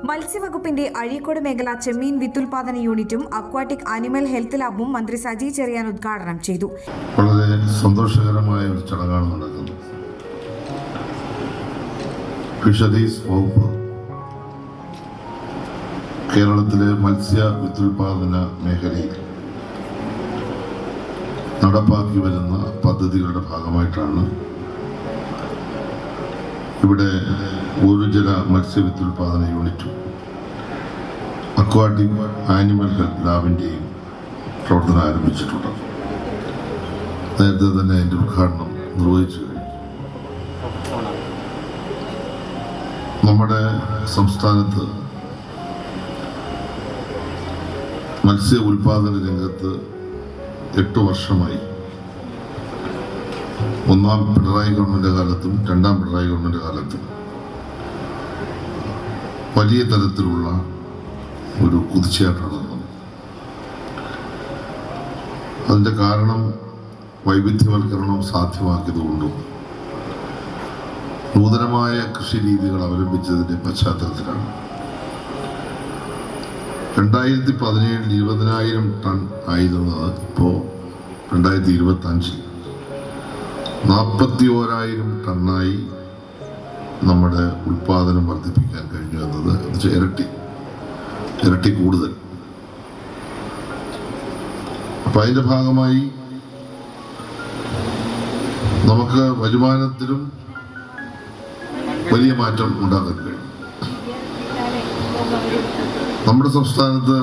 മത്സ്യവകുപ്പിന്റെ അഴീക്കോട് മേഖല ചെമ്മീൻ വിത്തുൽപാദന യൂണിറ്റും aquatic animal health ലാബും മന്ത്രി സജി ചെറിയാൻ ഉദ്ഘാടനം ചെയ്തു. വളരെ സന്തോഷകരമായ ഒരു ചടങ്ങാണ് നടക്കുന്നത്. ഫിഷറീസ് വകുപ്പ് കേരളത്തിലെ മത്സ്യ വിത്തുൽപാദന മേഖലയിൽ നടപ്പാക്കി വരുന്ന പദ്ധതികളുടെ ഭാഗമായിട്ടാണ് ഇവിടെ ഒരു ജല മത്സ്യ വിത്തുൽപാദന യൂണിറ്റും അക്വാട്ടിക് ആനിമൽ ഹെൽത്ത് ലാബിൻ്റെയും പ്രവർത്തനം ആരംഭിച്ചിട്ടുണ്ട്. നേരത്തെ തന്നെ അതിൻ്റെ ഉദ്ഘാടനം നിർവഹിച്ചു കഴിഞ്ഞു. നമ്മുടെ സംസ്ഥാനത്ത് മത്സ്യ ഉൽപാദന രംഗത്ത് 8 വർഷമായി ഒന്നാം പിണറായി ഗവൺമെന്റ് കാലത്തും രണ്ടാം പിണറായി ഗവൺമെന്റ് കാലത്തും വലിയ തരത്തിലുള്ള ഒരു കുതിച്ചുചാട്ടമാണ് നടന്നത്. അതിൻ്റെ കാരണം വൈവിധ്യവൽക്കരണം സാധ്യമാക്കിയതുകൊണ്ടും നൂതനമായ കൃഷി രീതികൾ അവലംബിച്ചതിൻ്റെ പശ്ചാത്തലത്തിലാണ് 2017 20,000 ടൺ ആയിരുന്നത് ഇപ്പോൾ 2025 41,000 ടണ്ണായി നമ്മുടെ ഉൽപാദനം വർദ്ധിപ്പിക്കാൻ കഴിഞ്ഞു എന്നത് ഇരട്ടി കൂടുതൽ. അപ്പം അതിൻ്റെ ഭാഗമായി നമുക്ക് വരുമാനത്തിലും വലിയ മാറ്റം ഉണ്ടാക്കാൻ കഴിയും. നമ്മുടെ സംസ്ഥാനത്ത്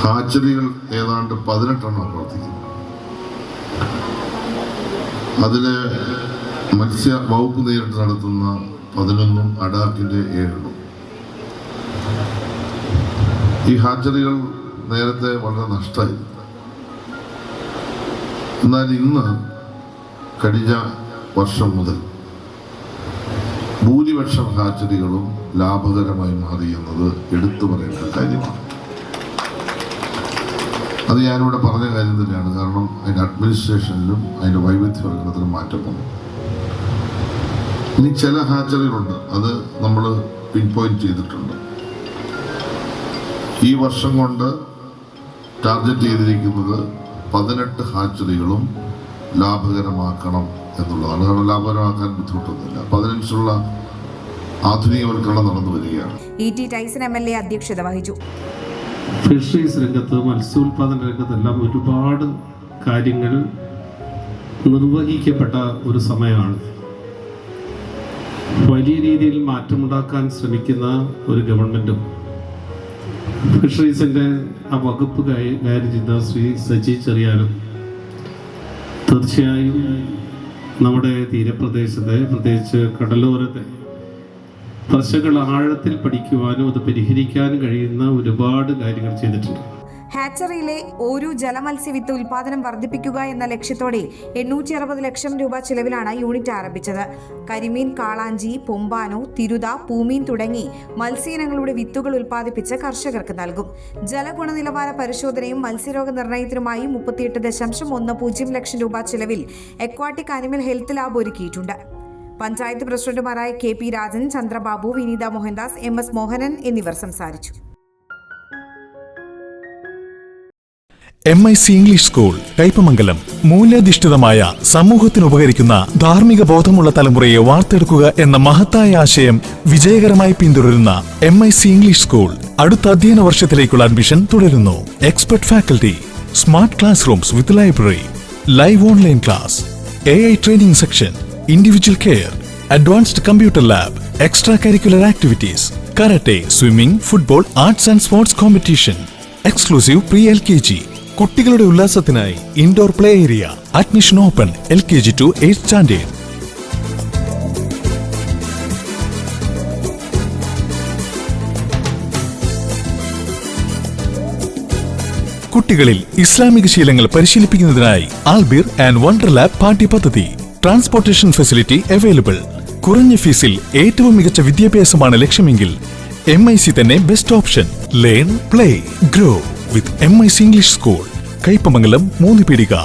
ഹാച്ചറികൾ ഏതാണ്ട് 18 പ്രവർത്തിക്കുന്നു. അതില് മത്സ്യ വകുപ്പ് നേരിട്ട് നടത്തുന്ന 11 അഡാക്കിന്റെ 7. ഈ ഹാച്ചറികൾ നേരത്തെ വളരെ നഷ്ടമായി. എന്നാൽ ഇന്ന് കഴിഞ്ഞ വർഷം മുതൽ ഭൂരിപക്ഷം ഹാച്ചറികളും ലാഭകരമായി മാറി എന്നത് എടുത്തു പറയേണ്ട കാര്യമാണ്. അത് ഞാനിവിടെ പറഞ്ഞ കാര്യം തന്നെയാണ്. കാരണം അതിൻ്റെ അഡ്മിനിസ്ട്രേഷനിലും അതിൻ്റെ വൈവിധ്യവൽക്കരണത്തിലും മാറ്റം വന്നു. ഇനി ചില ഹാച്ചറികളുണ്ട്, അത് നമ്മൾ പിൻ പോയിന്റ് ചെയ്തിട്ടുണ്ട്. ഈ വർഷം കൊണ്ട് ടാർഗറ്റ് ചെയ്തിരിക്കുന്നത് 18 ഹാച്ചറികളും ലാഭകരമാക്കണം എന്നുള്ളതാണ്. കാരണം ലാഭകരമാക്കാൻ ബുദ്ധിമുട്ടൊന്നുമില്ല. അപ്പം അതിനനുസരിച്ചുള്ള ആധുനികവൽക്കരണം നടന്നു വരികയാണ്. E.T. ടൈസൺ MLA അധ്യക്ഷത വഹിച്ചു. ഫിഷറീസ് രംഗത്ത്, മത്സ്യോൽപാദന രംഗത്തെല്ലാം ഒരുപാട് കാര്യങ്ങൾ നിർവഹിക്കപ്പെട്ട ഒരു സമയമാണ്. വലിയ രീതിയിൽ മാറ്റമുണ്ടാക്കാൻ ശ്രമിക്കുന്ന ഒരു ഗവൺമെൻറ്റും ഫിഷറീസിൻ്റെ ആ വകുപ്പ് കൈകാര്യം ചെയ്ത ശ്രീ സജി ചെറിയാനും തീർച്ചയായും നമ്മുടെ തീരപ്രദേശത്തെ, പ്രത്യേകിച്ച് കടലോരത്തെ പ്രശ്നങ്ങൾ ആഴത്തിൽ പഠിക്കുവാനും അത് പരിഹരിക്കാനും കഴിയുന്ന ഒരുപാട് കാര്യങ്ങൾ ചെയ്തിട്ടുണ്ട്. ഹാച്ചറിയിലെ ഒരു ജലമത്സ്യ വിത്ത് ഉൽപാദനം വർദ്ധിപ്പിക്കുക എന്ന ലക്ഷ്യത്തോടെ 860 ലക്ഷം രൂപ ചിലവിലാണ് യൂണിറ്റ് ആരംഭിച്ചത്. കരിമീൻ, കാളാഞ്ചി, പൊമ്പാനോ, തിരുത, പൂമീൻ തുടങ്ങി മത്സ്യയിനങ്ങളുടെ വിത്തുകൾ ഉൽപ്പാദിപ്പിച്ച് കർഷകർക്ക് നൽകും. ജലഗുണനിലവാര പരിശോധനയും മത്സ്യരോഗ നിർണയത്തിനുമായി 38.10 ലക്ഷം രൂപ ചിലവിൽ അക്വാട്ടിക് ആനിമൽ ഹെൽത്ത് ലാബ് ഒരുക്കിയിട്ടുണ്ട്. പഞ്ചായത്ത് പ്രസിഡന്റുമാരായ KP രാജൻ, ചന്ദ്രബാബു, വിനീത മോഹൻദാസ്, MS മോഹനൻ എന്നിവർ സംസാരിച്ചു. MIC English school Kaipamangalam. മൂല്യാധിഷ്ഠിതമായ സമൂഹത്തിന് ഉപകരിക്കുന്ന ധാർമ്മിക ബോധമുള്ള തലമുറയെ വാർത്തെടുക്കുക എന്ന മഹത്തായ ആശയം വിജയകരമായി പിന്തുടരുന്ന MIC ഇംഗ്ലീഷ് സ്കൂൾ അടുത്ത അധ്യയന വർഷത്തിലേക്കുള്ള അഡ്മിഷൻ തുടരുന്നു. Expert faculty, smart class rooms with library, live online class, AI training section, individual care, advanced computer lab, extracurricular activities, karate, swimming, football, arts and sports competition, exclusive pre-LKG. കുട്ടികളുടെ ഉല്ലാസത്തിനായി indoor play area. Admission open LKG to 8th standard. കുട്ടികളിൽ ഇസ്ലാമിക ശീലങ്ങൾ പരിശീലിപ്പിക്കുന്നതിനായി Albir and wonder lab പാഠ്യപദ്ധതി. Transportation facility available. കുറഞ്ഞ ഫീസിൽ ഏറ്റവും മികച്ച വിദ്യാഭ്യാസമാണ് ലക്ഷ്യമെങ്കിൽ MIC തന്നെ best option. Learn, play, grow with MIC English school. Kaipamangalam 3 പീടിക.